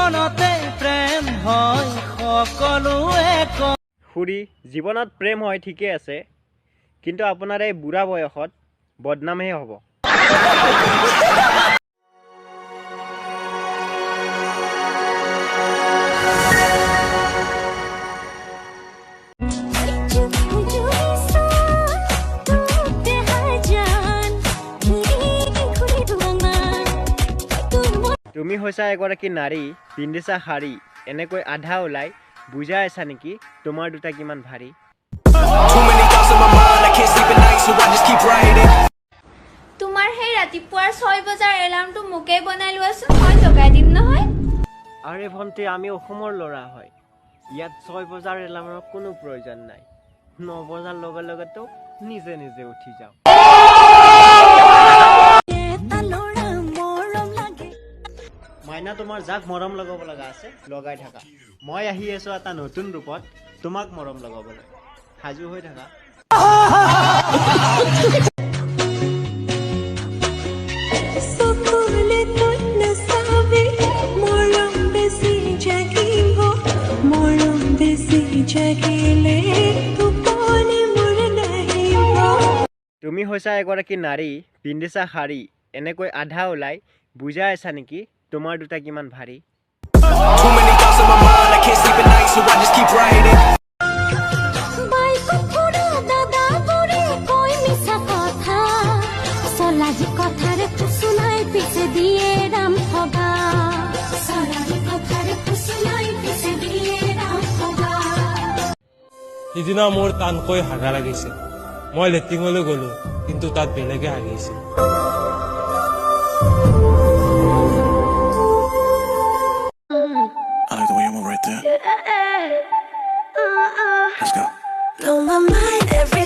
জীৱনতে প্ৰেম হয় সকলোৱে কয়। খুৰী, জীৱনত প্ৰেম হয় ঠিকেই আছে, কিন্তু আপোনাৰ এই বুঢ়া বয়সত বদনামহে হ'ব। তুমি হৈছা এগৰাকী নাৰী, পিন্ধিছা শাৰী, এনেকৈ আধা ওলাই বুজাই আছা নেকি তোমাৰ দুটা কিমান ভাৰী? তোমাৰ সেই ৰাতিপুৱাৰ 6 বজাৰ এলাৰ্মটো মোকেই বনাই লোৱাচোন, মই জগাই দিম নহয়। আৰে ভণ্টি, আমি অসমৰ ল'ৰা হয়, ইয়াত 6 বজাৰ এলাৰ্মৰ কোনো প্ৰয়োজন নাই। 9 বজাৰ লগে লগেতো নিজে নিজে উঠি যাওঁ। মাইনা, তোমাৰ যাক মৰম লগাব লগা আছে লগাই থাকা। মই আহি আছো এটা নতুন ৰূপত তোমাক মৰম লগাবলৈ। সাজু হৈ থাকা। তুমি হৈছা এগৰাকী নাৰী, পিন্ধিছা শাৰী, এনেকৈ আধা ওলাই বুজাই আছা নেকি তোমাৰ দুটা কিমান ভাৰী? সিদিনা মোৰ টানকৈ হাগা লাগিছিল। মই লেট্ৰিনলৈ গলো, কিন্তু তাত বেলেগে হাগিছিল। I like the way you move right there. Let's go. Blow my mind every